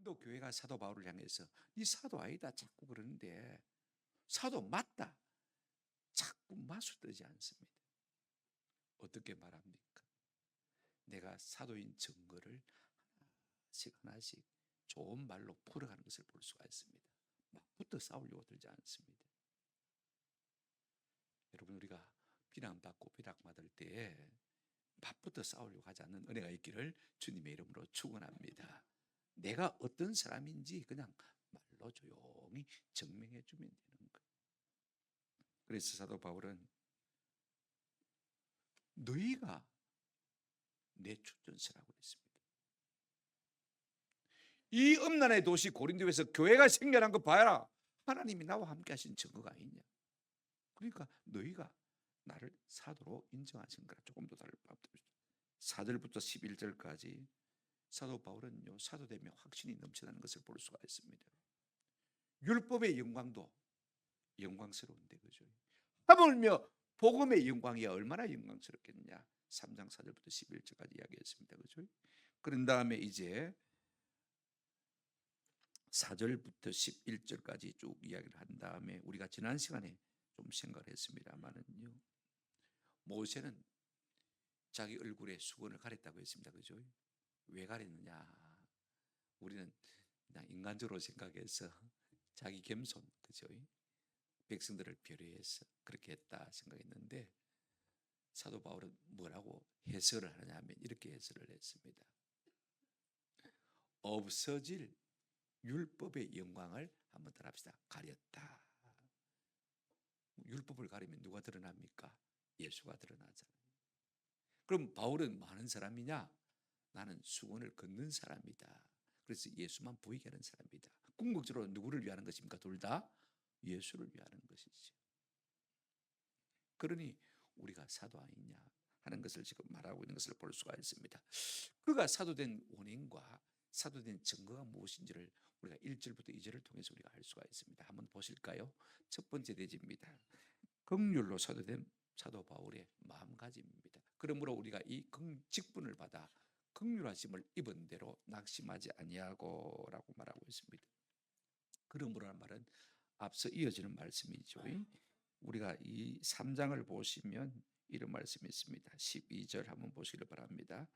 고린도 교회가 사도 바울을 향해서 네 사도 아니다 자꾸 그러는데 사도 맞다 자꾸 마수 뜨지 않습니다. 어떻게 말합니까? 내가 사도인 증거를 하나씩 하나씩 좋은 말로 풀어가는 것을 볼 수가 있습니다. 막부터 싸우려고 들지 않습니다. 여러분, 우리가 비난받고 비난받을 때에 밥부터 싸우려고 하지 않는 은혜가 있기를 주님의 이름으로 축원합니다. 내가 어떤 사람인지 그냥 말로 조용히 증명해 주면 되는 거예요. 그래서 사도 바울은 너희가 내 추천서라고 했습니다. 이 음란의 도시 고린도에서 교회가 생겨난 거 봐라. 하나님이 나와 함께 하신 증거가 아니냐. 그러니까 너희가 나를 사도로 인정하신 거라. 조금 더 다를 바 없다. 4절부터 11절까지 사도 바울은요, 사도됨의 확신이 넘쳐나는 것을 볼 수가 있습니다. 율법의 영광도 영광스러운데, 그죠? 하물며 복음의 영광이 얼마나 영광스럽겠느냐. 3장 4절부터 11절까지 이야기했습니다. 그죠? 그런 다음에 이제 4절부터 11절까지 쭉 이야기를 한 다음에 우리가 지난 시간에 좀 생각을 했습니다만은요, 모세는 자기 얼굴에 수건을 가렸다고 했습니다. 그죠? 왜 가렸느냐? 우리는 그냥 인간적으로 생각해서 자기 겸손, 그죠? 백성들을 배려해서 그렇게 했다 생각했는데, 사도 바울은 뭐라고 해설을 하냐 하면 이렇게 해설을 했습니다. 없어질 율법의 영광을 한번 따라 합시다. 가렸다. 율법을 가리면 누가 드러납니까? 예수가 드러나잖아요. 그럼 바울은 많은 사람이냐? 나는 수건을 걷는 사람이다. 그래서 예수만 보이게 하는 사람이다. 궁극적으로 누구를 위하는 것입니까? 둘 다 예수를 위하는 것이죠. 그러니 우리가 사도 아니냐 하는 것을 지금 말하고 있는 것을 볼 수가 있습니다. 그가 사도된 원인과 사도된 증거가 무엇인지를 우리가 1절부터 2절을 통해서 우리가 알 수가 있습니다. 한번 보실까요? 첫 번째 대지입니다. 긍휼로 사도된 사도 바울의 마음가짐입니다. 그러므로 우리가 이 직분을 받아 긍휼하심을 입은 대로 낙심하지 아니하고라고 말하고 있습니다. 그러므로란 말은 앞서 이어지는 말씀이죠. 우리가 이 3장을 보시면 이런 말씀이 있습니다. 12절 한번 보시기를 바랍니다.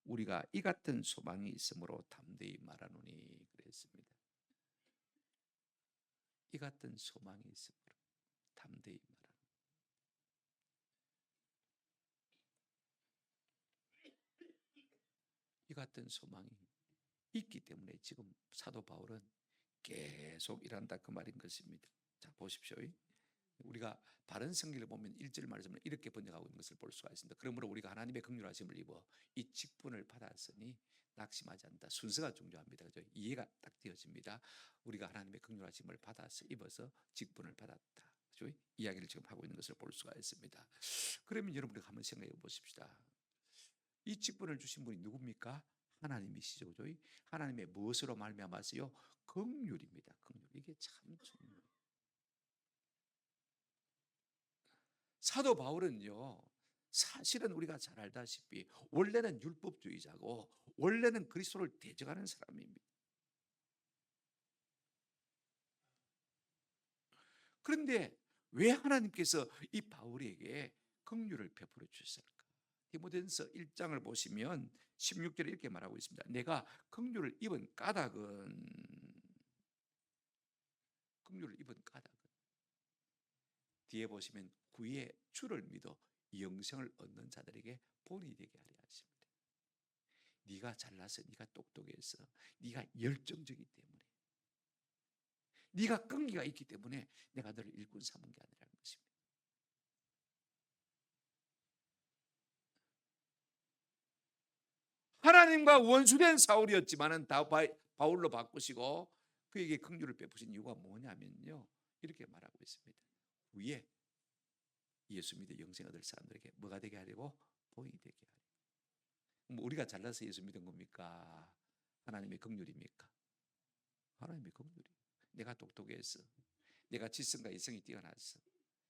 우리가 이 같은 소망이 있으므로 담대히 말하노니 그랬습니다. 이 같은 소망이 있으므로 담대히 말하노니. 이 같은 소망이 있기 때문에 지금 사도 바울은 계속 일한다 그 말인 것입니다. 자, 보십시오. 우리가 바른 성경을 보면 1절 말씀을 이렇게 번역하고 있는 것을 볼 수가 있습니다. 그러므로 우리가 하나님의 긍휼하심을 입어 이 직분을 받았으니 낙심하지 않는다. 순서가 중요합니다. 그죠? 이해가 딱 되어집니다. 우리가 하나님의 긍휼하심을 받아서 입어서 직분을 받았다. 그죠? 이야기를 지금 하고 있는 것을 볼 수가 있습니다. 그러면 여러분들 한번 생각해 보십시다. 이 직분을 주신 분이 누굽니까? 하나님이시죠. 그죠? 하나님의 무엇으로 말미암았어요? 긍휼입니다. 긍휼. 이게 참 중요해요. 사도 바울은요, 사실은 우리가 잘 알다시피 원래는 율법주의자고 원래는 그리스도를 대적하는 사람입니다. 그런데 왜 하나님께서 이 바울에게 긍휼을 베풀어 주셨을까? 디모데전서 1장을 보시면 16절에 이렇게 말하고 있습니다. 내가 긍휼을 입은 까닭은 뒤에 보시면 구의 주를 믿어 영생을 얻는 자들에게 본이 되게 하려 하십니다. 네가 잘나서, 네가 똑똑해서, 네가 열정적이기 때문에, 네가 끈기가 있기 때문에 내가 너를 일꾼 삼은 게 아니라는 것입니다. 하나님과 원수된 사울이었지만은 바울로 바꾸시고 그에게 긍휼을 베푸신 이유가 뭐냐면요, 이렇게 말하고 있습니다. 위에 예수 믿어 영생 얻을 사람들에게 뭐가 되게 하려고? 본이 되게 하려고. 뭐 우리가 잘나서 예수 믿은 겁니까? 하나님의 긍휼입니까? 하나님의 긍휼이. 내가 똑똑해서, 내가 지성과 이성이 뛰어나서,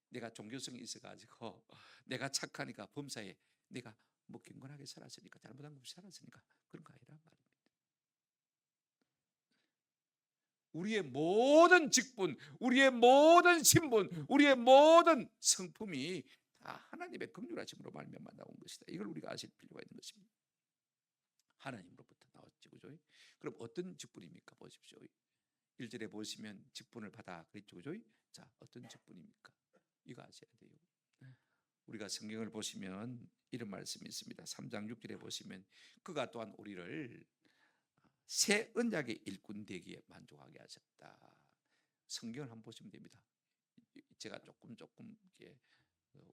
내가 종교성이 있어가지고, 내가 착하니까 범사에 내가 뭐 경건하게 살았으니까, 잘못한 거 없이 살았으니까 그런 거 아니란 말입니다. 우리의 모든 직분, 우리의 모든 신분, 우리의 모든 성품이 다 하나님의 긍휼하심으로 말미암아 나온 것이다. 이걸 우리가 아실 필요가 있는 것입니다. 하나님으로부터 나왔죠, 그죠? 그럼 어떤 직분입니까? 보십시오. 1절에 보시면 직분을 받아 그랬죠, 그죠? 자, 어떤 직분입니까? 이거 아셔야 돼요. 우리가 성경을 보시면 이런 말씀이 있습니다. 3장 6절에 보시면 그가 또한 우리를 새 언약의 일꾼 되기에 만족하게 하셨다. 성경을 한번 보시면 됩니다. 제가 조금 이렇게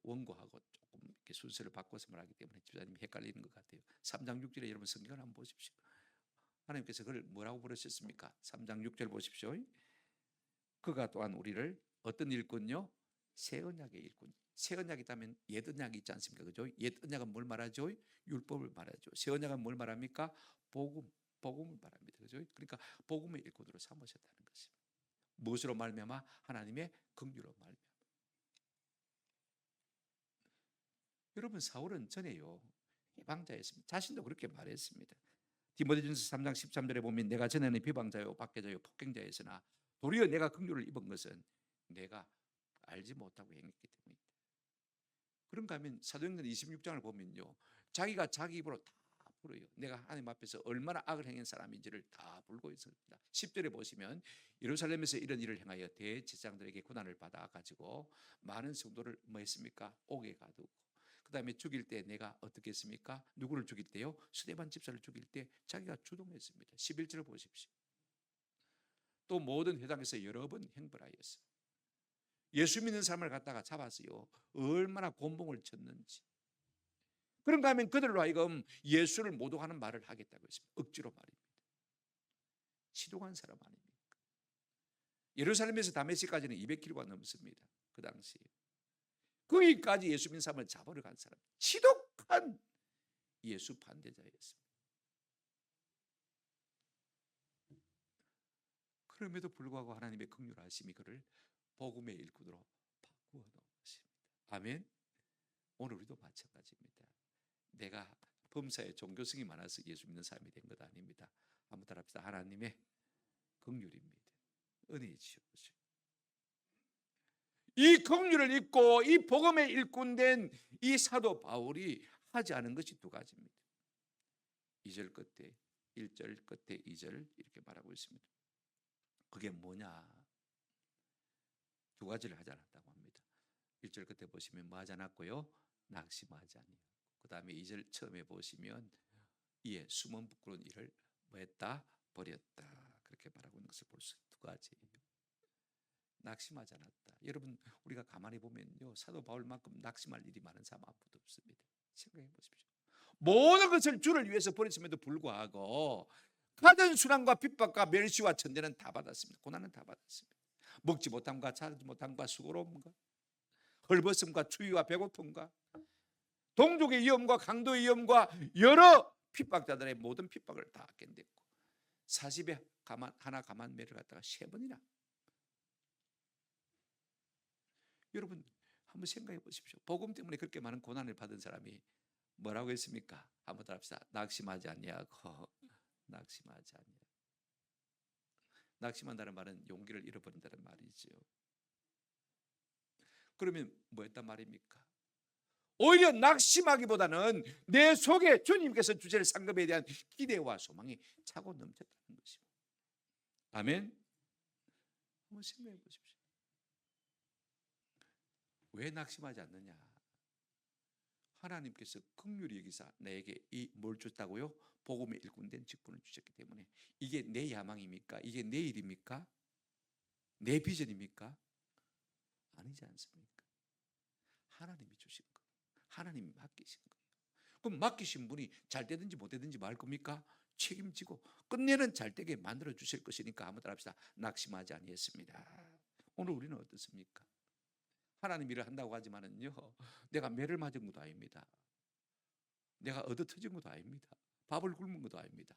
원고하고 조금 이렇게 순서를 바꿔서 말하기 때문에 집사님이 헷갈리는 것 같아요. 3장 6절에 여러분 성경을 한번 보십시오. 하나님께서 그걸 뭐라고 부르셨습니까? 3장 6절 보십시오. 그가 또한 우리를 어떤 일꾼요? 새 언약의 일꾼. 새 언약이 있다면 옛 언약이 있지 않습니까? 그죠? 옛 언약은 뭘 말하죠? 율법을 말하죠. 새 언약은 뭘 말합니까? 복음을 말합니다. 그죠? 그러니까 복음의 일꾼으로 삼으셨다는 것입니다. 무엇으로 말미암아? 하나님의 긍휼로 말미암아. 여러분, 사울은 전에요 비방자였습니다. 자신도 그렇게 말했습니다. 디모데전서 3장 13절에 보면 내가 전에는 비방자요 박해자요 폭행자였으나 도리어 내가 긍휼을 입은 것은 내가 알지 못하고 행했기 때문이다. 그런가 하면 사도행전 26장을 보면요, 자기가 자기 입으로 다 풀어요. 내가 하나님 앞에서 얼마나 악을 행한 사람인지를 다 불고 있습니다. 10절에 보시면 예루살렘에서 이런 일을 행하여 대제사장들에게 고난을 받아 가지고 많은 성도를 뭐 했습니까? 옥에 가두고, 그 다음에 죽일 때 내가 어떻게 했습니까? 누구를 죽일 때요? 스데반 집사를 죽일 때 자기가 주동했습니다. 11절을 보십시오. 또 모든 회당에서 여러 번 행벌하였어. 예수 믿는 사람을 갖다가 잡았어요. 얼마나 곤봉을 쳤는지. 그런가 하면 그들로 하여금 예수를 모독하는 말을 하겠다고 했습니다. 억지로 말입니다. 시동한 사람 아닙니까? 예루살렘에서 다메섹까지는 200km가 넘습니다. 그 당시에. 거기까지 예수 믿는 사람을 잡으러 간 사람, 지독한 예수 반대자였습니다. 그럼에도 불구하고 하나님의 긍휼하심이 그를 복음의 일꾼으로 바꾸어 놓은 것입니다. 아멘. 오늘 우리도 마찬가지입니다. 내가 범사에 종교성이 많아서 예수 믿는 사람이 된 것 아닙니다. 한번 따라합시다. 하나님의 긍휼입니다. 은혜이시오. 이 긍휼을 입고 이 복음의 일꾼된 이 사도 바울이 하지 않은 것이 두 가지입니다. 2절 끝에 1절 끝에 2절 이렇게 말하고 있습니다. 그게 뭐냐? 두 가지를 하지 않았다고 합니다. 1절 끝에 보시면 뭐 하지 않았고요? 낙심하지 아니하고, 그 다음에 2절 처음에 보시면 이에 숨은 부끄러운 일을 뭐 했다? 버렸다. 그렇게 말하고 있는 것을 볼 수 두 가지예요. 낙심하지 않았다. 여러분, 우리가 가만히 보면요, 사도 바울만큼 낙심할 일이 많은 사람 아무도 없습니다. 생각해 보십시오. 모든 것을 주를 위해서 버렸음에도 불구하고 가진 수난과 핍박과 멸시와 천대는 다 받았습니다. 고난은 다 받았습니다. 먹지 못함과 자지 못함과 수고로움과 헐벗음과 추위와 배고픔과 동족의 위험과 강도의 위험과 여러 핍박자들의 모든 핍박을 다 견뎠고 40에 하나 가만매를 갖다가 3번이나. 여러분 한번 생각해 보십시오. 복음 때문에 그렇게 많은 고난을 받은 사람이 뭐라고 했습니까? 한번 답시다. 낙심하지 아니하고 낙심하지 아니하고. 낙심한다는 말은 용기를 잃어버린다는 말이죠. 그러면 뭐였단 말입니까? 오히려 낙심하기보다는 내 속에 주님께서 주실 상급에 대한 기대와 소망이 차고 넘쳤다는 것입니다. 아멘. 한번 생각해 보십시오. 왜 낙심하지 않느냐? 하나님께서 긍휼히 여기사 나에게 이 뭘 줬다고요? 복음의 일꾼된 직분을 주셨기 때문에 이게 내 야망입니까? 이게 내 일입니까? 내 비전입니까? 아니지 않습니까? 하나님이 주신 거, 하나님이 맡기신 거예요. 그럼 맡기신 분이 잘 되든지 못 되든지 말 겁니까? 책임지고 끝내는 잘 되게 만들어 주실 것이니까 한번 따라합시다. 낙심하지 아니했습니다. 오늘 우리는 어떻습니까? 하나님 일을 한다고 하지만은요, 내가 매를 맞은 것도 아닙니다. 내가 얻어 터진 것도 아닙니다. 밥을 굶은 것도 아닙니다.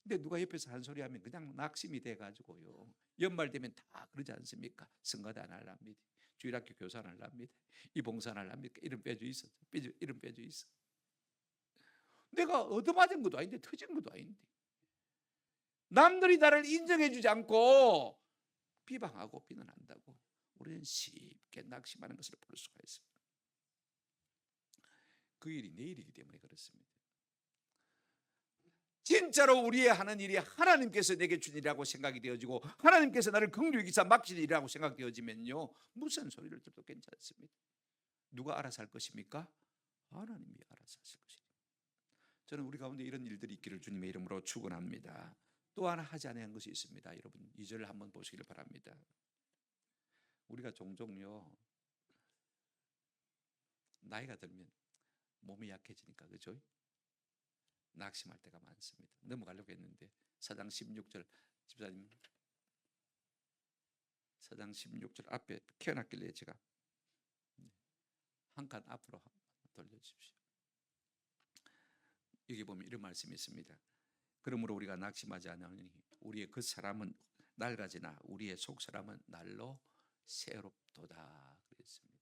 근데 누가 옆에서 한 소리 하면 그냥 낙심이 돼가지고요, 연말 되면 다 그러지 않습니까? 성가대 안 할랍니다. 주일학교 교사 안 할랍니다. 이 봉사 안 할랍니까? 이름 빼줘 있어. 이름 빼줘 있어. 내가 얻어맞은 것도 아닌데 터진 것도 아닌데 남들이 나를 인정해 주지 않고 비방하고 비난한다고 우리는 쉽게 낙심하는 것을 볼 수가 있습니다. 그 일이 내일이기 때문에 그렇습니다. 진짜로 우리의 하는 일이 하나님께서 내게 준 일이라고 생각이 되어지고 하나님께서 나를 긍휼히 여기사 맡긴 일이라고 생각되어지면요, 무슨 소리를 들어도 괜찮습니다. 누가 알아서 할 것입니까? 하나님이 알아서 하실 것입니다. 저는 우리 가운데 이런 일들이 있기를 주님의 이름으로 축원합니다. 또 하나 하지 않은 것이 있습니다. 여러분 2절을 한번 보시기를 바랍니다. 우리가 종종요, 나이가 들면 몸이 약해지니까, 그죠? 낙심할 때가 많습니다. 넘어가려고 했는데 4장 16절 집사님, 4장 16절 앞에 켜놨길래 제가 한 칸 앞으로 돌려주십시오. 여기 보면 이런 말씀이 있습니다. 그러므로 우리가 낙심하지 않으니 우리의 그 사람은 낡아지나 우리의 속 사람은 날로 새롭도다 그랬습니다.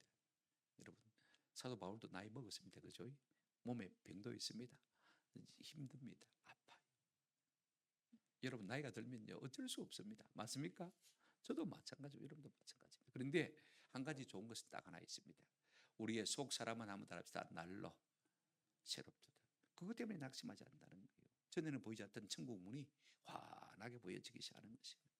여러분 사도 바울도 나이 먹었습니다. 그죠? 몸에 병도 있습니다. 힘듭니다. 아파요. 여러분 나이가 들면요 어쩔 수 없습니다. 맞습니까? 저도 마찬가지고 여러분도 마찬가지입니다. 그런데 한 가지 좋은 것은 딱 하나 있습니다. 우리의 속 사람은 한번 따라합시다. 날로 새롭도다. 그것 때문에 낙심하지 않는다는 거예요. 전에는 보이지 않던 천국 문이 환하게 보여지기 시작하는 것입니다.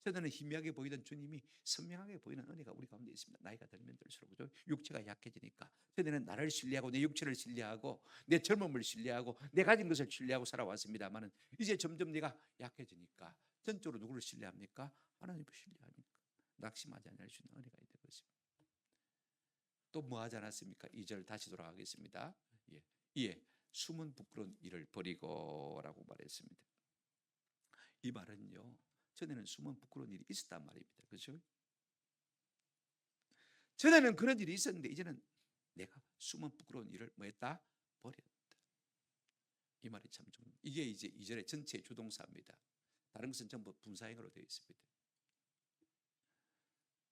전에는 희미하게 보이던 주님이 선명하게 보이는 은혜가 우리 가운데 있습니다. 나이가 들면 들수록 그죠? 육체가 약해지니까. 전에는 나를 신뢰하고 내 육체를 신뢰하고 내 젊음을 신뢰하고 내 가진 것을 신뢰하고 살아왔습니다만은 이제 점점 내가 약해지니까 전적으로 누구를 신뢰합니까? 하나님을 신뢰하니까 낙심하지 않을 수 있는 은혜가 있는 것입니다. 또 뭐 하지 않았습니까? 2절 다시 돌아가겠습니다. 이에 숨은 부끄러운 일을 버리고 라고 말했습니다. 이 말은요, 전에는 숨은 부끄러운 일이 있었단 말입니다. 그렇죠? 전에는 그런 일이 있었는데 이제는 내가 숨은 부끄러운 일을 뭐 했다? 버렸다. 이 말이 참 좋은, 이게 이제 2절의 전체 주동사입니다. 다른 것은 전부 분사형으로 되어 있습니다.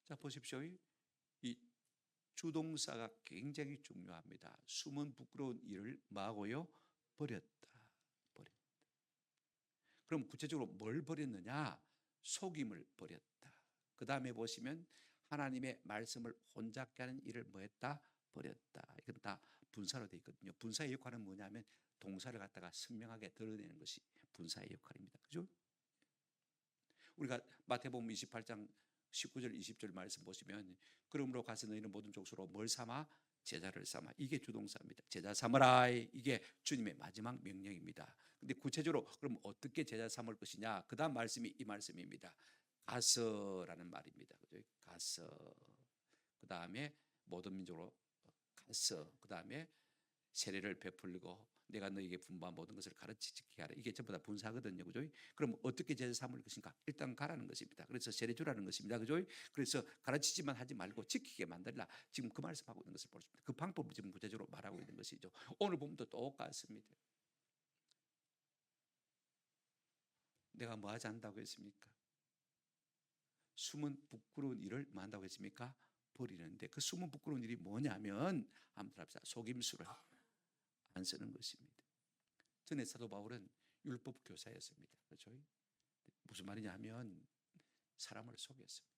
자 보십시오. 이 주동사가 굉장히 중요합니다. 숨은 부끄러운 일을 뭐하고요? 버렸다. 그럼 구체적으로 뭘 버렸느냐? 속임을 버렸다. 그 다음에 보시면 하나님의 말씀을 혼잡게 하는 일을 뭐 했다? 버렸다. 이건 다 분사로 되어 있거든요. 분사의 역할은 뭐냐면 동사를 갖다가 선명하게 드러내는 것이 분사의 역할입니다. 그죠? 우리가 마태복음 28장 19절 20절 말씀 보시면 그러므로 가서 너희는 모든 족속으로 뭘 삼아? 제자를 삼아. 이게 주동사입니다. 제자 삼으라. 이게 주님의 마지막 명령입니다. 근데 구체적으로 그럼 어떻게 제자 삼을 것이냐? 그 다음 말씀이 이 말씀입니다. 가서라는 말입니다. 그죠? 가서. 그 다음에 모든 민족으로 가서. 그 다음에 세례를 베풀고 내가 너에게 분부한 모든 것을 가르치게 하라. 이게 전부 다 분사거든요. 그죠? 그럼 어떻게 제자 삼을 것인가? 일단 가라는 것입니다. 그래서 세례 주라는 것입니다. 그죠? 그래서 가르치지만 하지 말고 지키게 만들라. 지금 그 말씀하고 있는 것을 볼 수 있습니다. 그 방법을 지금 구체적으로 말하고 있는 것이죠. 오늘 보면 또 똑같습니다. 내가 뭐 하지 않는다고 했습니까? 숨은 부끄러운 일을 뭐 한다고 했습니까? 버리는데 그 숨은 부끄러운 일이 뭐냐면 한번 합시다. 속임수를 안 쓰는 것입니다. 전에 사도 바울은 율법 교사였습니다. 그렇죠? 무슨 말이냐면 사람을 속였습니다.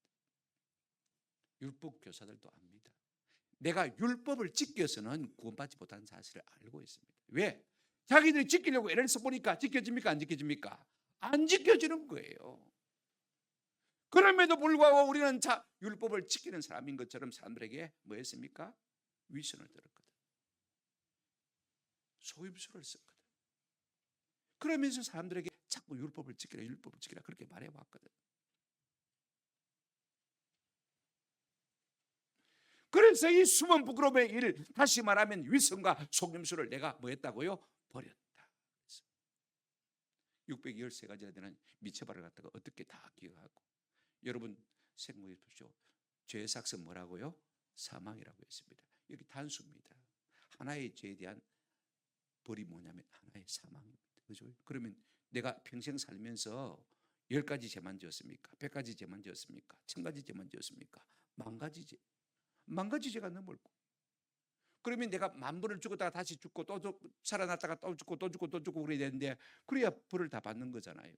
율법 교사들도 압니다. 내가 율법을 지켜서는 구원받지 못하는 사실을 알고 있습니다. 왜? 자기들이 지키려고 애를 써보니까 지켜집니까? 안 지켜집니까? 안 지켜지는 거예요. 그럼에도 불구하고 우리는 율법을 지키는 사람인 것처럼 사람들에게 뭐 했습니까? 위선을 들었거든. 속임수를 썼거든. 그러면서 사람들에게 자꾸 율법을 지키라 그렇게 말해왔거든. 그래서 이 숨은 부끄러움의 일, 다시 말하면 위선과 속임수를 내가 뭐 했다고요? 버렸다. 613가지나 되는 미처발을 갖다가 어떻게 다 기억하고. 여러분 생각해 보십시오. 죄의 삭은 뭐라고요? 사망이라고 했습니다. 여기 단수입니다. 하나의 죄에 대한 벌이 뭐냐면 하나의 사망입니다. 그죠? 그러면 내가 평생 살면서 10가지 죄만 지었습니까? 100가지 죄만 지었습니까? 1000가지 죄만 지었습니까? 10,000가지 죄. 10,000가지 죄가 넘을고. 그러면 내가 10,000번을 죽었다가 다시 죽고 또 살아났다가 또 죽고 또 죽고 또 죽고 그래야 되는데 그래야 벌을 다 받는 거잖아요.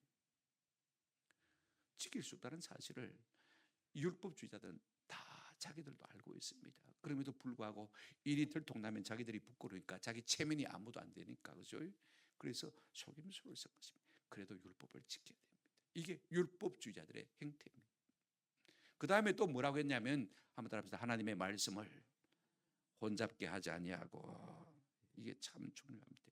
지킬 수 없다는 사실을 율법주의자들은 다 자기들도 알고 있습니다. 그럼에도 불구하고 일이 들통나면 자기들이 부끄러우니까, 자기 체면이 아무도 안 되니까, 그죠? 그래서 속임수를 쓴 것입니다. 그래도 율법을 지켜야 됩니다. 이게 율법주의자들의 행태입니다. 그 다음에 또 뭐라고 했냐면, 한번 따라합시다. 하나님의 말씀을 혼잡게 하지 아니하고. 이게 참 중요합니다.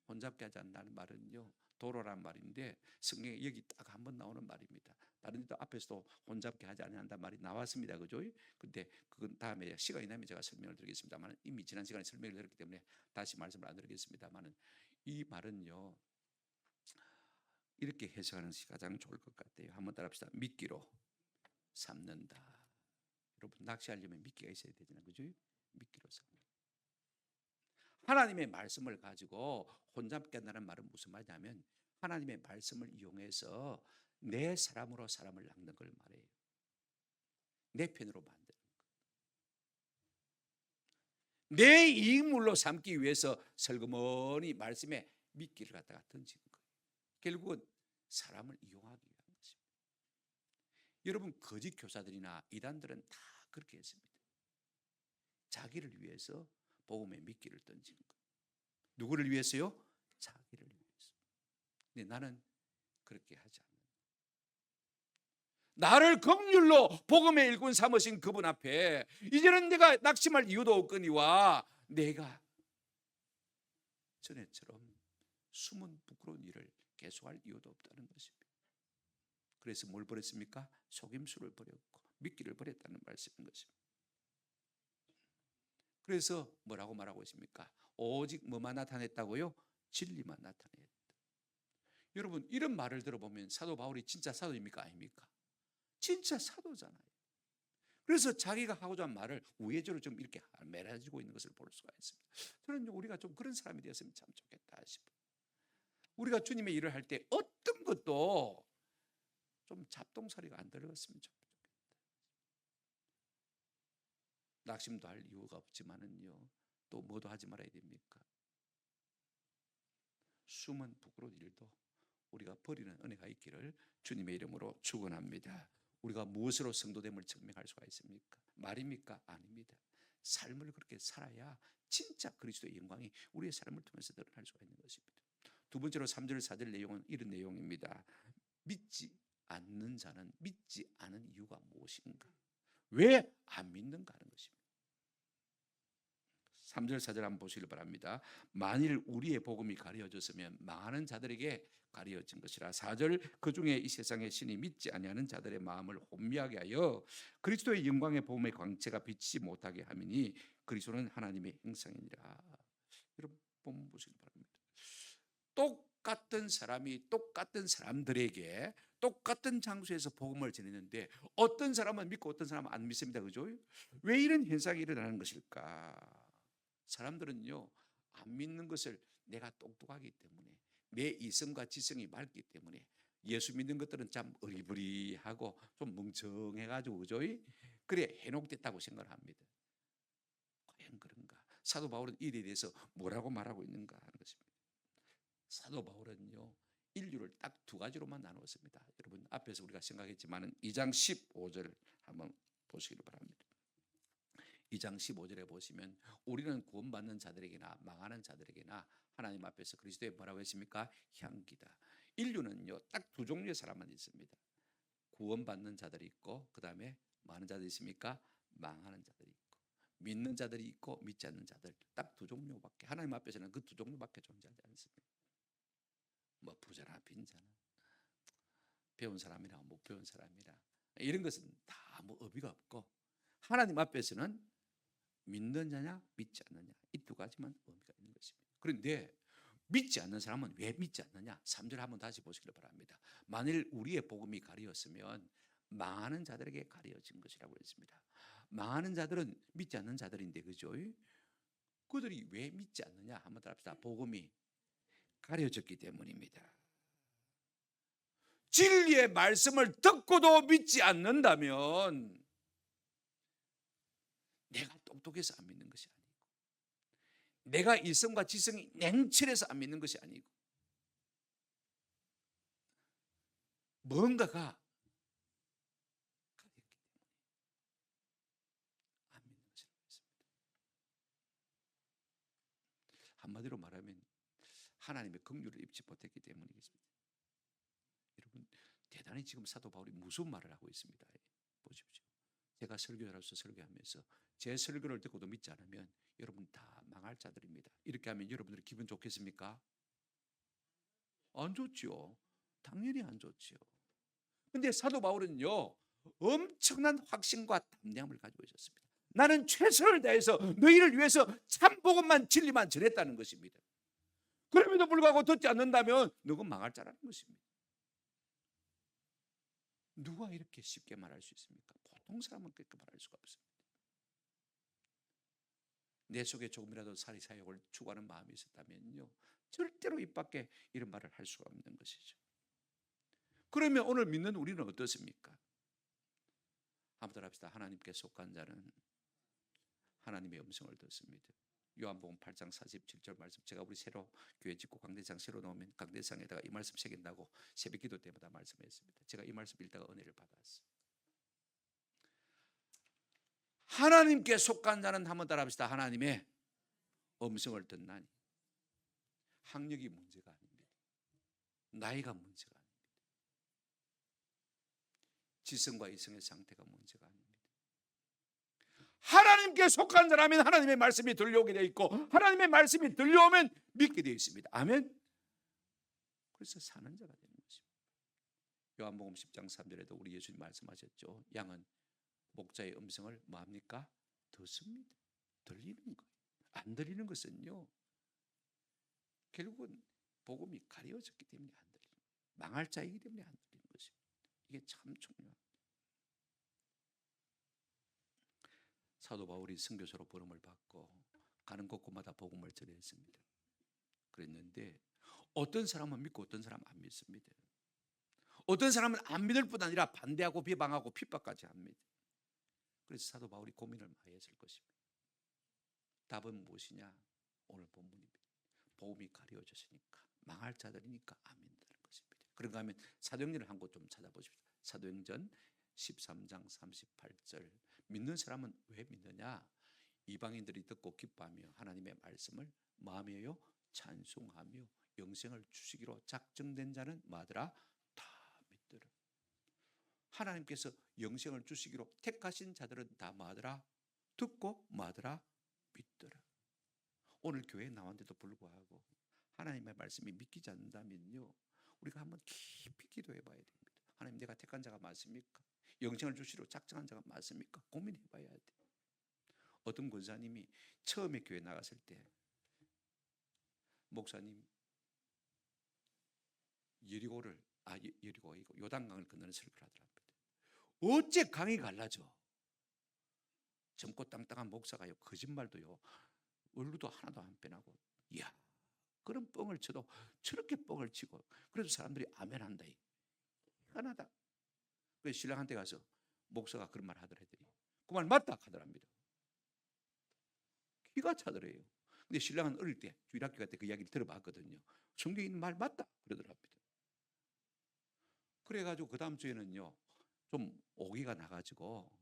혼잡게 하지 않는다는 말은요, 도로란 말인데 성경에 여기 딱 한 번 나오는 말입니다. 다른 데도 앞에서도 혼잡게 하지 않는다는 말이 나왔습니다. 그죠? 근데 그건 다음에 시간이 나면 제가 설명을 드리겠습니다만, 이미 지난 시간에 설명을 드렸기 때문에 다시 말씀을 안 드리겠습니다만, 이 말은요 이렇게 해석하는 것이 가장 좋을 것 같아요. 한번 따라합시다. 미끼로 삼는다. 여러분, 낚시하려면 미끼가 있어야 되잖아요. 그죠? 미끼로 삼는다. 하나님의 말씀을 가지고 혼잡게 한다는 말은 무슨 말이냐면, 하나님의 말씀을 이용해서 내 사람으로 사람을 낚는 걸 말해요. 내 편으로 만드는 것. 내 이익물로 삼기 위해서 설그머니 말씀에 미끼를 갖다가 던지는 거예요. 결국은 사람을 이용하기 위한 것입니다. 여러분, 거짓 교사들이나 이단들은 다 그렇게 했습니다. 자기를 위해서 복음의 미끼를 던지는 거예요. 누구를 위해서요? 자기를 위해서. 근데 나는 그렇게 하지 않는다. 나를 긍휼로 복음의 일꾼 삼으신 그분 앞에 이제는 내가 낙심할 이유도 없거니와 내가 전에처럼 숨은 부끄러운 일을 계속할 이유도 없다는 것입니다. 그래서 뭘 버렸습니까? 속임수를 버렸고 미끼를 버렸다는 말씀인 것입니다. 그래서 뭐라고 말하고 있습니까? 오직 뭐만 나타냈다고요? 진리만 나타냈다. 여러분, 이런 말을 들어보면 사도 바울이 진짜 사도입니까? 아닙니까? 진짜 사도잖아요. 그래서 자기가 하고자 한 말을 우회적으로 좀 이렇게 매라지고 있는 것을 볼 수가 있습니다. 저는 우리가 좀 그런 사람이 되었으면 참 좋겠다 싶어요. 우리가 주님의 일을 할 때 어떤 것도 좀 잡동사리가 안 들어갔으면 좋겠다. 낙심도 할 이유가 없지만은요, 또 뭐도 하지 말아야 됩니까? 숨은 부끄러운 일도 우리가 버리는 은혜가 있기를 주님의 이름으로 축원합니다. 우리가 무엇으로 성도됨을 증명할 수가 있습니까? 말입니까? 아닙니다. 삶을 그렇게 살아야 진짜 그리스도의 영광이 우리의 삶을 통해서 드러날 수가 있는 것입니다. 두 번째로 3절 4절 내용은 이런 내용입니다. 믿지 않는 자는 믿지 않은 이유가 무엇인가? 왜 안 믿는가 하는 것입니다. 3절 4절 한번 보시길 바랍니다. 만일 우리의 복음이 가려졌으면 망하는 자들에게 가려진 것이라. 4절 그 중에 이 세상의 신이 믿지 아니하는 자들의 마음을 혼미하게 하여 그리스도의 영광의 복음의 광채가 비치지 못하게 하미니 그리스도는 하나님의 형상이니라. 여러분, 본문 보시길 바랍니다. 똑같은 사람이 똑같은 사람들에게 똑같은 장소에서 복음을 전했는데 어떤 사람은 믿고 어떤 사람은 안 믿습니다. 그죠? 왜 이런 현상이 일어나는 것일까? 사람들은요, 안 믿는 것을 내가 똑똑하기 때문에, 내 이성과 지성이 맑기 때문에, 예수 믿는 것들은 참 어리버리하고 좀 멍청해가지고, 그죠? 그래 해놓겠다고 생각을 합니다. 과연 그런가? 사도 바울은 이에 대해서 뭐라고 말하고 있는가 하는 것입니다. 사도 바울은요, 인류를 딱 두 가지로만 나누었습니다. 여러분, 앞에서 우리가 생각했지만은 2장 15절 한번 보시기를 바랍니다. 2장 15절에 보시면 우리는 구원받는 자들에게나 망하는 자들에게나 하나님 앞에서 그리스도의 뭐라고 했습니까? 향기다. 인류는요, 딱 두 종류의 사람만 있습니다. 구원받는 자들이 있고, 그 다음에 많은 자들이 있습니까? 망하는 자들이 있고, 믿는 자들이 있고 믿지 않는 자들, 딱 두 종류밖에, 하나님 앞에서는 그 두 종류밖에 존재하지 않습니다. 뭐 부자나 빈자나, 배운 사람이나 못 배운 사람이나, 이런 것은 다 뭐 의미가 없고, 하나님 앞에서는 믿는 자냐 믿지 않느냐, 이 두 가지만 의미가 있는 것입니다. 그런데 믿지 않는 사람은 왜 믿지 않느냐? 3절 한번 다시 보시길 바랍니다. 만일 우리의 복음이 가려졌으면 망하는 자들에게 가려진 것이라고 했습니다. 망하는 자들은 믿지 않는 자들인데, 그죠? 그들이 왜 믿지 않느냐? 한번 답합시다. 복음이 가려졌기 때문입니다. 진리의 말씀을 듣고도 믿지 않는다면 내가 똑똑해서 안 믿는 것이 아니고, 내가 이성과 지성이 냉철해서 안 믿는 것이 아니고, 뭔가가 한마디로 말하면 하나님의 긍휼을 입지 못했기 때문이겠습니다. 여러분, 대단히 지금 사도 바울이 무슨 말을 하고 있습니다. 보십시오. 제가 설교자로서 설교하면서 제 설교를 듣고도 믿지 않으면 여러분 다 망할 자들입니다. 이렇게 하면 여러분들이 기분 좋겠습니까? 안 좋죠. 당연히 안 좋죠. 근데 사도 바울은요, 엄청난 확신과 담대함을 가지고 있었습니다. 나는 최선을 다해서 너희를 위해서 참 복음만 진리만 전했다는 것입니다. 그럼에도 불구하고 듣지 않는다면 너는 망할 자라는 것입니다. 누가 이렇게 쉽게 말할 수 있습니까? 보통 사람은 그렇게 말할 수가 없습니다. 내 속에 조금이라도 사리사욕을 추구하는 마음이 있었다면요, 절대로 입 밖에 이런 말을 할 수가 없는 것이죠. 그러면 오늘 믿는 우리는 어떻습니까? 한번 합시다. 하나님께 속한 자는 하나님의 음성을 듣습니다. 요한복음 8장 47절 말씀, 제가 우리 새로 교회 짓고 강대상 새로 나오면 강대상에다가 이 말씀 새긴다고 새벽 기도 때마다 말씀했습니다. 제가 이 말씀 읽다가 은혜를 받았어요. 하나님께 속한 자는 한번 따라합시다. 하나님의 음성을 듣나니. 학력이 문제가 아닙니다. 나이가 문제가 아닙니다. 지성과 이성의 상태가 문제가 아닙니다. 하나님께 속한 자라면 하나님의 말씀이 들려오게 되어 있고, 하나님의 말씀이 들려오면 믿게 되어 있습니다. 아멘. 그래서 사는 자가 되는 것입니다. 요한복음 10장 3절에도 우리 예수님 말씀하셨죠. 양은 목자의 음성을 뭐합니까? 듣습니다. 들리는 거예요. 안 들리는 것은요, 결국은 복음이 가려졌기 때문에 안 들리는 거예요. 망할 자이기 때문에 안 들리는 것입니다. 이게 참 중요합니다. 사도 바울이 선교사로 부름을 받고 가는 곳곳마다 복음을 전했습니다. 그랬는데 어떤 사람은 믿고 어떤 사람은 안 믿습니다. 어떤 사람은 안 믿을 뿐 아니라 반대하고 비방하고 핍박까지 합니다. 그래서 사도 바울이 고민을 많이 했을 것입니다. 답은 무엇이냐? 오늘 본문입니다. 복음이 가려졌으니까, 망할 자들이니까 안 믿는다는 것입니다. 그런가 하면 사도행전을 한 곳 좀 찾아보십시오. 사도행전 13장 38절. 믿는 사람은 왜 믿느냐? 이방인들이 듣고 기뻐하며 하나님의 말씀을 마음에요 찬송하며 영생을 주시기로 작정된 자는 뭐하더라? 다 믿더라. 하나님께서 영생을 주시기로 택하신 자들은 다 뭐하더라? 듣고 뭐하더라? 믿더라. 오늘 교회에 나왔는데도 불구하고 하나님의 말씀이 믿기지 않는다면요, 우리가 한번 깊이 기도해 봐야 됩니다. 하나님, 내가 택한 자가 맞습니까? 영생을 주시기로 작정한 자가 맞습니까? 고민해 봐야 돼. 어떤 권사님이 처음에 교회 나갔을 때, 목사님 여리고가 요단강을 건너는 설교를 하더랍니다. 어째 강이 갈라져? 젊고 땅땅한 목사가요, 거짓말도요, 얼루도 하나도 안 빼나고, 이야, 그런 뻥을 쳐도 저렇게 뻥을 치고, 그래도 사람들이 아멘한다. 희한하다. 그래서 신랑한테 가서 목사가 그런 말 하더랬더니 그 말 맞다 하더랍니다. 기가 차더래요. 근데 신랑은 어릴 때 주일학교 갈 때 그 이야기를 들어봤거든요. 성경에 있는 말 맞다 그러더랍니다. 그래가지고 그 다음 주에는요, 좀 오기가 나가지고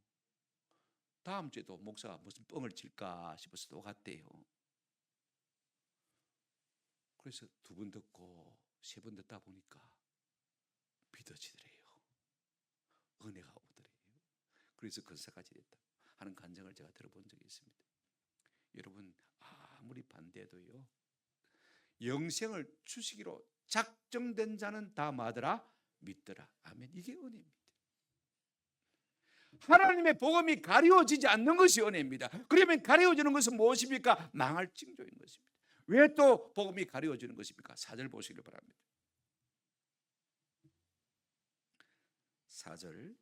다음 주에도 목사가 무슨 뻥을 칠까 싶어서 또 갔대요. 그래서 2번 듣고 3번 듣다 보니까 믿어지더래요. 은혜가 오더래요. 그래서 건사까지 됐다 하는 간증을 제가 들어본 적이 있습니다. 여러분, 아무리 반대해도요, 영생을 주시기로 작정된 자는 다 뭐하더라? 믿더라. 아멘. 이게 은혜입니다. 하나님의 복음이 가려지지 않는 것이 은혜입니다. 그러면 가려지는 것은 무엇입니까? 망할 징조인 것입니다. 왜 또 복음이 가려지는 것입니까? 4절 보시길 바랍니다. 4절.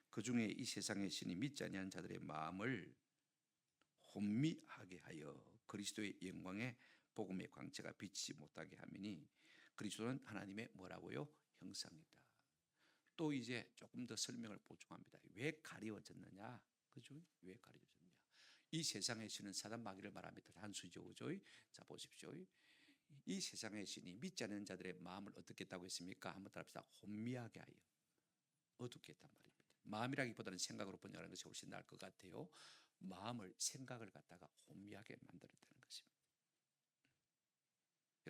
그 중에 이 세상의 신이 믿지 아니한 자들의 마음을 혼미하게 하여 그리스도의 영광의 복음의 광채가 비치지 못하게 하미니 그리스도는 하나님의 뭐라고요? 형상이다. 또 이제 조금 더 설명을 보충합니다. 왜 가리워졌느냐? 그죠? 왜 가리워졌느냐? 이 세상의 신은 사단 마귀를 말합니다. 단수죠, 그죠? 자, 보십시오. 이 세상의 신이 믿지 않는 자들의 마음을 어떻게 했다고 했습니까? 한번 따라합시다. 혼미하게 하여 어둡게 했단 말입니다. 마음이라기보다는 생각으로 번역하는 것이 훨씬 나을 것 같아요. 마음을, 생각을 갖다가 혼미하게 만들었다는 것입니다.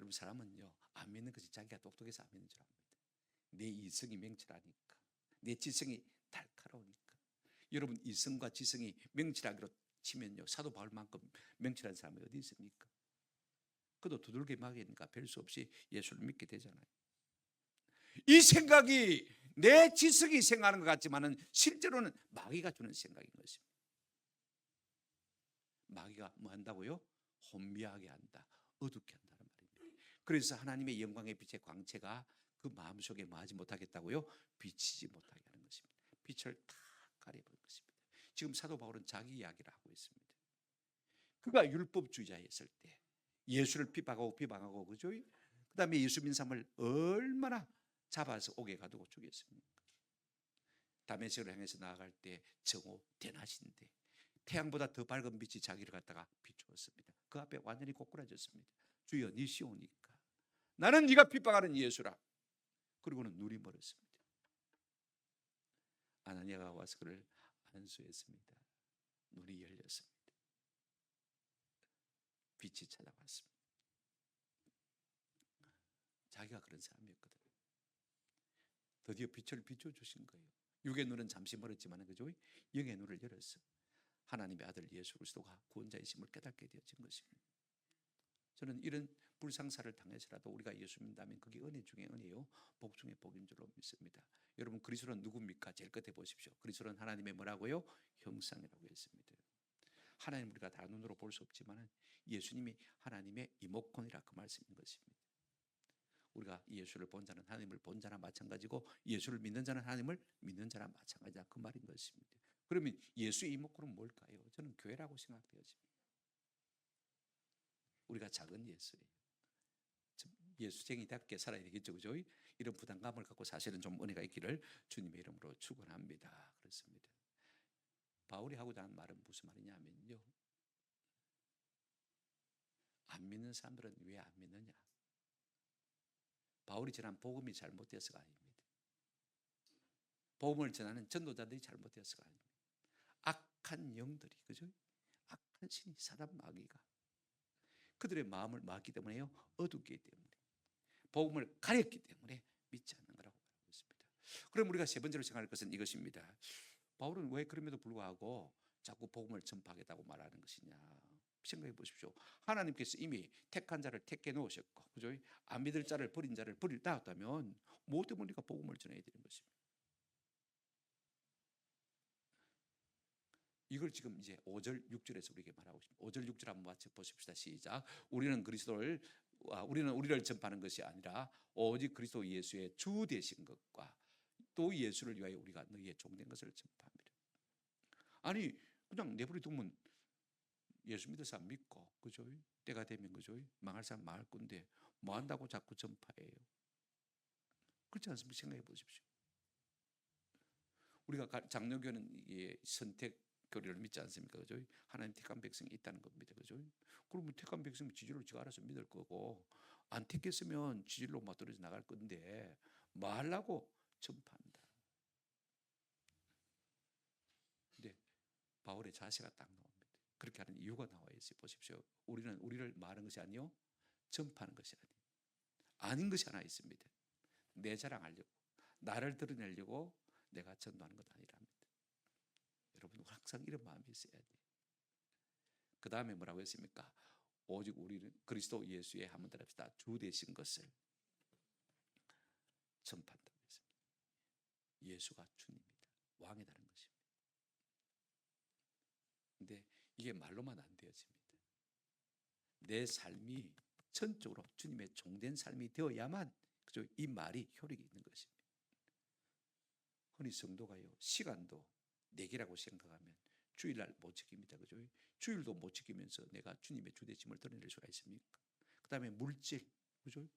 여러분, 사람은요, 안 믿는 것이 자기가 똑똑해서 안 믿는 줄 압니다. 내 이성이 명철하니까, 내 지성이 날카로우니까. 여러분, 이성과 지성이 명철하기로 치면요, 사도 바울만큼 명철한 사람이 어디 있습니까? 그도 두들겨 맞으니까 별 수 없이 예수를 믿게 되잖아요. 이 생각이 내 지성이 생각하는 것 같지만은 실제로는 마귀가 주는 생각인 것입니다. 마귀가 뭐 한다고요? 혼미하게 한다, 어둡게 한다는 말입니다. 그래서 하나님의 영광의 빛의 광채가 그 마음속에 뭐 하지 못하겠다고요? 비치지 못하게 하는 것입니다. 빛을 다 가려버린 것입니다. 지금 사도 바울은 자기 이야기를 하고 있습니다. 그가 율법주의자였을 때 예수를 비방하고 그죠? 그 다음에 예수 믿는 사람을 얼마나 잡아서 옥에 가두고 죽였습니까? 다메섹을 향해서 나아갈 때 정오 대낮인데 태양보다 더 밝은 빛이 자기를 갖다가 비추었습니다. 그 앞에 완전히 고꾸라졌습니다. 주여, 니시오니까 나는 네가 핍박하는 예수라. 그리고는 눈이 멀었습니다. 아나니아가 와서 그를 안수했습니다. 눈이 열렸습니다. 빛이 찾아왔습니다. 자기가 그런 사람이었거든요. 드디어 빛을 비춰주신 거예요. 육의 눈은 잠시 멀었지만 그죠? 영의 눈을 열었어. 하나님의 아들 예수 그리스도가 구원자이심을 깨닫게 되어진 것입니다. 저는 이런 불상사를 당해서라도 우리가 예수 믿는다면 그게 은혜 중에 은혜요, 복 중에 복인 줄로 믿습니다. 여러분, 그리스도는 누굽니까? 제일 끝에 보십시오. 그리스도는 하나님의 뭐라고요? 형상이라고 했습니다. 하나님 우리가 다 눈으로 볼 수 없지만 예수님이 하나님의 이모콘이라 그 말씀인 것입니다. 우리가 예수를 본 자는 하나님을 본 자나 마찬가지고 예수를 믿는 자는 하나님을 믿는 자나 마찬가지다, 그 말인 것입니다. 그러면 예수의 이모콘은 뭘까요? 저는 교회라고 생각되어집니다. 우리가 작은 예수예요. 예수쟁이답게 살아야 되겠죠, 그죠? 이런 부담감을 갖고 사실은 좀 은혜가 있기를 주님의 이름으로 축원합니다. 그렇습니다. 바울이 하고자 하는 말은 무슨 말이냐면요, 안 믿는 사람들은 왜 안 믿느냐? 바울이 전한 복음이 잘못되어서가 아닙니다. 복음을 전하는 전도자들이 잘못되어서가 아닙니다. 악한 영들이, 그죠? 악한 신이, 사단 마귀가 그들의 마음을 막기 때문에요, 어둡기 때문에, 복음을 가렸기 때문에 믿지 않는 거라고 말하고 있습니다. 그럼 우리가 세 번째로 생각할 것은 이것입니다. 바울은 왜 그럼에도 불구하고 자꾸 복음을 전파하겠다고 말하는 것이냐? 생각해 보십시오. 하나님께서 이미 택한 자를 택해 놓으셨고, 그죠? 안 믿을 자를, 버린 자를 버리다 했다면 뭐 때문에 우리가 복음을 전해야 되는 것입니다. 이걸 지금 이제 5절 6절에서 우리에게 말하고 있습니다. 5절 6절 한번 같이 보십시다. 시작. 우리는 우리를 전파하는 것이 아니라 오직 그리스도 예수의 주 되신 것과 또 예수를 위하여 우리가 너희의 종된 것을 전파합니다. 아니, 그냥 내버려 두면 예수 믿을 사람 믿고, 그죠? 때가 되면, 그죠? 망할 사람 망할 건데 뭐 한다고 자꾸 전파해요? 그렇지 않습니까? 생각해 보십시오. 우리가 장로교는 선택 교리를 믿지 않습니까? 그죠? 하나님 택한 백성이 있다는 겁니다. 그죠? 그러면 택한 백성이 지질로 지가 알아서 믿을 거고, 안 택했으면 지질로 맞들어져 나갈 건데 뭐 하려고 전파한다. 근데 바울의 자세가 딱 나옵니다. 그렇게 하는 이유가 나와 있어요. 보십시오. 우리는 우리를 말하는 것이 아니요, 전파하는 것이 아니에요. 아닌 것이 하나 있습니다. 내 자랑하려고, 나를 드러내려고 내가 전도하는 것 아니랍니다. 여러분, 항상 이런 마음이 있어야 돼요. 그 다음에 뭐라고 했습니까? 오직 우리는 그리스도 예수의, 한번 따라합시다, 주 되신 것을 전파한다고 했습니다. 예수가 주님입니다. 왕이라는 것입니다. 근데 이게 말로만 안 되어집니다. 내 삶이 전적으로 주님의 종된 삶이 되어야만, 그죠? 이 말이 효력이 있는 것입니다. 흔히 성도가요, 시간도 내게라고 생각하면 주일날 못 지킵니다. 그죠? 주일도 못 지키면서 내가 주님의 주대심을 드러낼 수가 있습니까? 그 다음에 물질, 그죠?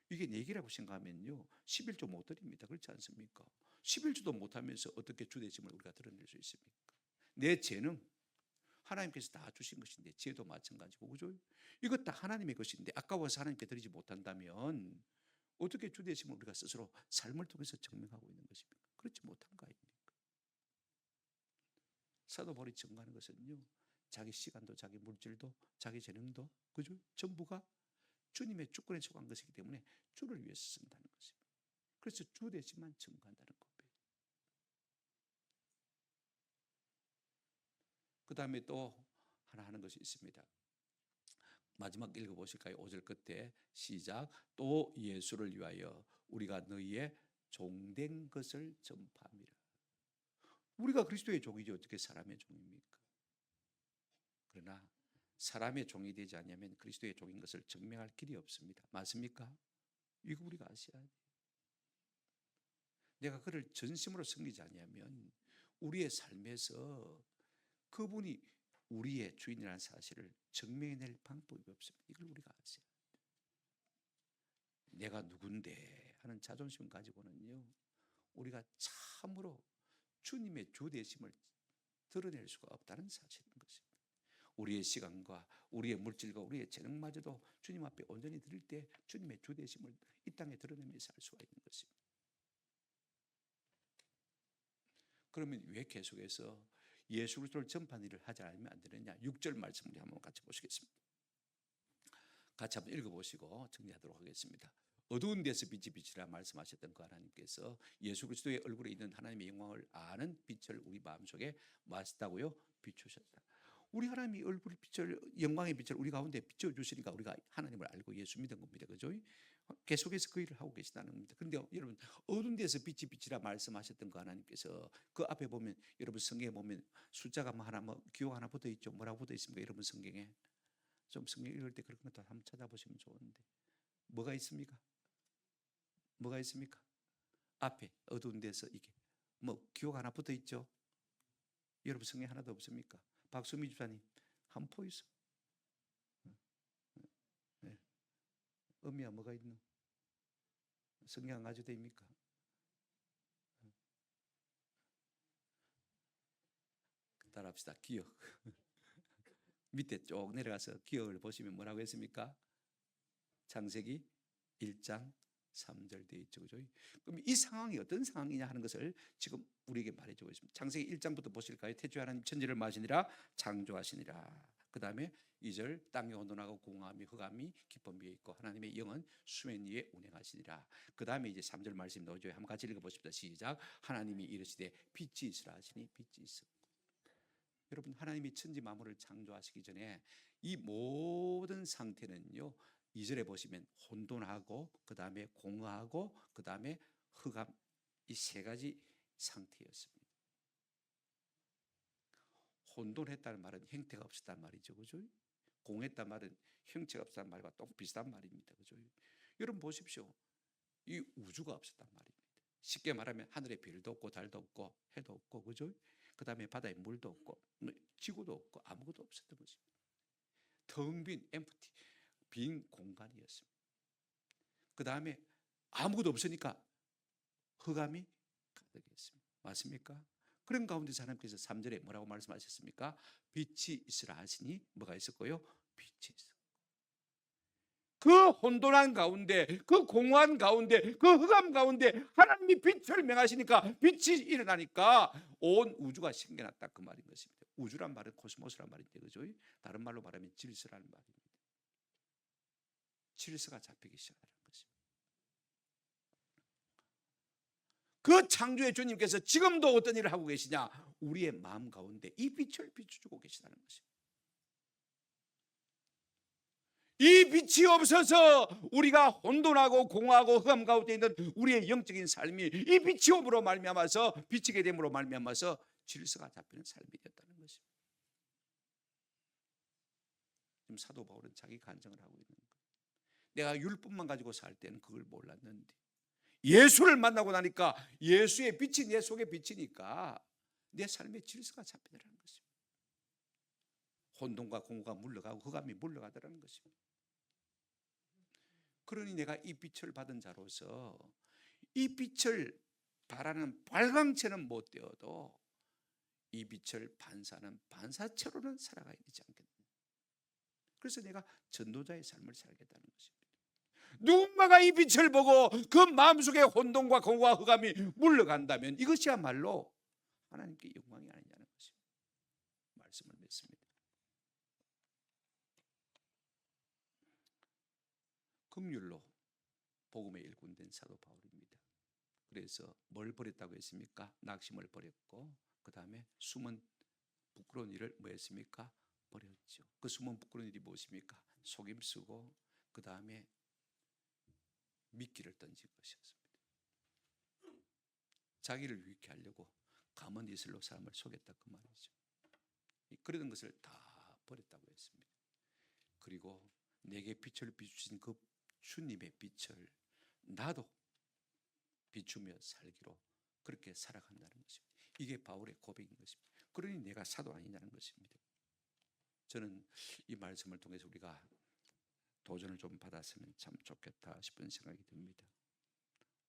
이게 내게라고 생각하면요, 11조 못 드립니다. 그렇지 않습니까? 11조도 못하면서 어떻게 주대심을 우리가 드러낼 수 있습니까? 내 재능, 하나님께서 다 주신 것인데, 지혜도 마찬가지고, 그죠? 이것 다 하나님의 것인데 아까워서 하나님께 드리지 못한다면 어떻게 주대심을 우리가 스스로 삶을 통해서 증명하고 있는 것입니까? 그렇지 못한 거 아닙니까? 사도 바울이 증거하는 것은요, 자기 시간도, 자기 물질도, 자기 재능도, 그죠? 전부가 주님의 주권에 속한 것이기 때문에 주를 위해서 쓴다는 것입니다. 그래서 주 대신만 증거한다는 겁니다. 그 다음에 또 하나 하는 것이 있습니다. 마지막 읽어보실까요? 5절 끝에 시작. 또 예수를 위하여 우리가 너희의 종된 것을 전파함이라. 우리가 그리스도의 종이지 어떻게 사람의 종입니까? 그러나 사람의 종이 되지 않으면 그리스도의 종인 것을 증명할 길이 없습니다. 맞습니까? 이거 우리가 아셔야 돼요. 내가 그를 전심으로 섬기지 않으면 우리의 삶에서 그분이 우리의 주인이라는 사실을 증명해낼 방법이 없습니다. 이걸 우리가 아셔야 돼요. 내가 누군데 하는 자존심 가지고는요, 우리가 참으로 주님의 주 되심을 드러낼 수가 없다는 사실인 것입니다. 우리의 시간과 우리의 물질과 우리의 재능마저도 주님 앞에 온전히 드릴 때 주님의 주 되심을 이 땅에 드러내면서 살 수가 있는 것입니다. 그러면 왜 계속해서 예수 그리스도를 전파하는 일을 하지 않으면 안 되느냐? 6절 말씀 우리 한번 같이 보시겠습니다. 같이 한번 읽어보시고 정리하도록 하겠습니다. 어두운 데서 빛이 비치라 말씀하셨던 그 하나님께서 예수 그리스도의 얼굴에 있는 하나님의 영광을 아는 빛을 우리 마음속에 마시다고요? 비추셨다. 우리 하나님이 얼굴의 빛을, 영광의 빛을 우리 가운데 비춰주시니까 우리가 하나님을 알고 예수 믿은 겁니다. 그죠? 계속해서 그 일을 하고 계시다는 겁니다. 그런데 여러분, 어두운 데서 빛이 비치라 말씀하셨던 그 하나님께서 그 앞에 보면, 여러분 성경에 보면 숫자가 하나, 기호 하나 붙어 있죠. 뭐라고 붙어 있습니까? 여러분 성경에 좀 성경 읽을 때 그런 것도 한번 찾아보시면 좋은데 뭐가 있습니까? 뭐가 있습니까? 앞에 어두운 데서 이게 기호가 하나 붙어 있죠. 여러분 성경 하나도 없습니까? 박수미 집사님 한번 보이소. 네. 의미야 뭐가 있노? 성경 안 가지고 됩니까? 따라합시다. 기억. 밑에 쭉 내려가서 기억을 보시면 뭐라고 했습니까? 창세기 1장 3절 되어 있죠. 그죠? 그럼 이 상황이 어떤 상황이냐 하는 것을 지금 우리에게 말해주고 있습니다. 창세기 1장부터 보실까요? 태초에 하나님 천지를 마시니라 창조하시니라. 그 다음에 2절 땅이 혼돈하고 공함이 흑암이 깊은 비에 있고 하나님의 영은 수면 위에 운행하시니라. 그 다음에 이제 3절 말씀 나오죠. 한번 같이 읽어보십시다. 시작. 하나님이 이르시되 빛이 있으라 하시니 빛이 있었고. 여러분 하나님이 천지 만물을 창조하시기 전에 이 모든 상태는요, 2절에 보시면 혼돈하고 그 다음에 공허하고 그 다음에 흑암, 이 세 가지 상태였습니다. 혼돈했다는 말은 형태가 없었단 말이죠. 그죠? 공했단 말은 형체가 없었단 말과 똑 비슷한 말입니다. 그죠? 여러분 보십시오. 이 우주가 없었단 말입니다. 쉽게 말하면 하늘에 별도 없고 달도 없고 해도 없고, 그죠? 그 다음에 바다에 물도 없고 지구도 없고 아무것도 없었던 것입니다. 텅 빈 empty, 빈 공간이었습니다. 그 다음에 아무것도 없으니까 흑암이 가득했습니다. 맞습니까? 그런 가운데서 하나님께서 3절에 뭐라고 말씀하셨습니까? 빛이 있으라 하시니 뭐가 있었고요? 빛이 있었고. 그 혼돈한 가운데, 그 공허한 가운데, 그 흑암 가운데 하나님이 빛을 명하시니까 빛이 일어나니까 온 우주가 생겨났다, 그 말인 것입니다. 우주란 말은 코스모스란 말인데, 그죠? 다른 말로 말하면 질서라는 말입니다. 질서가 잡히기 시작하는 것입니다. 그 창조의 주님께서 지금도 어떤 일을 하고 계시냐? 우리의 마음 가운데 이 빛을 비춰주고 계시다는 것입니다. 이 빛이 없어서 우리가 혼돈하고 공허하고 흑암 가운데 있는 우리의 영적인 삶이 이 빛이 옴으로 말미암아서 비치게 됨으로 말미암아서 질서가 잡히는 삶이 되었다는 것입니다. 지금 사도 바울은 자기 간증을 하고 있는 거예요. 내가 율법만 가지고 살 때는 그걸 몰랐는데 예수를 만나고 나니까 예수의 빛이 내 속에 비치니까 내 삶의 질서가 잡히더라는 것입니다. 혼돈과 공허가 물러가고 흑암이 물러가더라는 것입니다. 그러니 내가 이 빛을 받은 자로서 이 빛을 바라는 발광체는 못 되어도 이 빛을 반사하는 반사체로는 살아가야 되지 않겠느냐. 그래서 내가 전도자의 삶을 살겠다는 것입니다. 누군가가 이 빛을 보고 그 마음속에 혼돈과 공허와 흑암이 물러간다면 이것이야말로 하나님께 영광이 아니냐는 것입니다. 말씀을 맺습니다. 긍휼로 복음의 일꾼 된 사도 바울입니다. 그래서 뭘 버렸다고 했습니까? 낙심을 버렸고 그 다음에 숨은 부끄러운 일을 뭐 했습니까? 버렸죠. 그 숨은 부끄러운 일이 무엇입니까? 속임수고 그 다음에 미끼를 던진 것이었습니다. 자기를 유익해 하려고 감언 이슬로 사람을 속였다 그 말이죠. 그러던 것을 다 버렸다고 했습니다. 그리고 내게 빛을 비추신 그 주님의 빛을 나도 비추며 살기로 그렇게 살아간다는 것입니다. 이게 바울의 고백인 것입니다. 그러니 내가 사도 아니냐는 것입니다. 저는 이 말씀을 통해서 우리가 도전을 좀 받았으면 참 좋겠다 싶은 생각이 듭니다.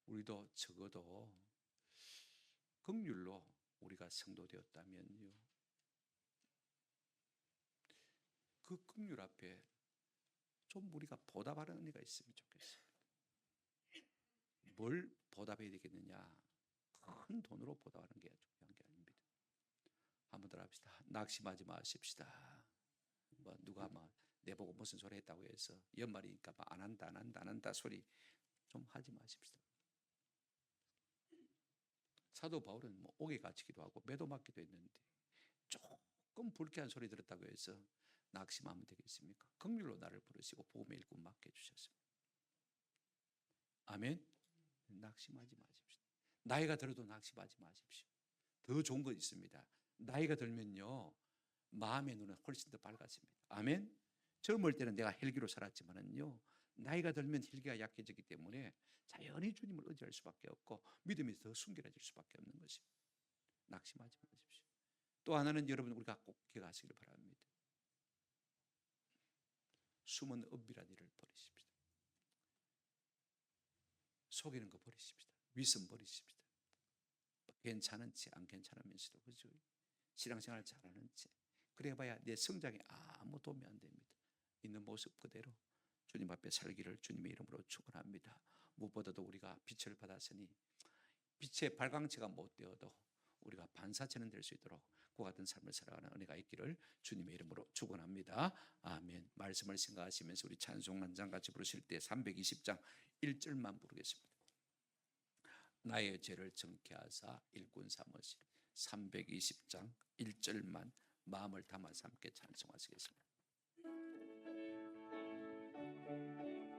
우리도 적어도 긍휼로 우리가 성도되었다면요, 그 긍휼 앞에 좀 우리가 보답하는 은혜가 있으면 좋겠습니다. 뭘 보답해야 되겠느냐? 큰 돈으로 보답하는 게 중요한 게 아닙니다. 한번 더 합시다. 낙심하지 마십시다. 뭐 누가 뭐 내보고 무슨 소리 했다고 해서 연말이니까 뭐 안 한다 소리 좀 하지 마십시다. 사도 바울은 뭐 옥에 갇히기도 하고 매도 맞기도 했는데 조금 불쾌한 소리 들었다고 해서 낙심하면 되겠습니까? 긍휼로 나를 부르시고 복음의 일꾼 맡겨 주셨습니다. 아멘. 낙심하지 마십시오. 나이가 들어도 낙심하지 마십시오. 더 좋은 거 있습니다. 나이가 들면요, 마음의 눈은 훨씬 더 밝아집니다. 아멘. 젊을 때는 내가 헬기로 살았지만은요, 나이가 들면 헬기가 약해지기 때문에 자연히 주님을 의지할 수밖에 없고 믿음이 더 순결해질 수밖에 없는 것입니다. 낙심하지 마십시오. 또 하나는 여러분 우리가 꼭 기억하시길 바랍니다. 숨은 은밀한 일을 버리십시다. 속이는 거 버리십시다. 위선 버리십시다. 괜찮은지 안 괜찮으면서도 그죠? 신앙생활 잘하는지 그래봐야 내 성장에 아무 도움이 안 됩니다. 있는 모습 그대로 주님 앞에 살기를 주님의 이름으로 축원합니다. 무엇보다도 우리가 빛을 받았으니 빛의 발광체가 못 되어도 우리가 반사체는 될 수 있도록 그와 같은 삶을 살아가는 은혜가 있기를 주님의 이름으로 축원합니다. 아멘. 말씀을 생각하시면서 우리 찬송 한 장 같이 부르실 때 320장 1절만 부르겠습니다. 나의 죄를 정케 하사 일꾼 삼으시리. 320장 1절만 마음을 담아서 함께 찬송하시겠습니다.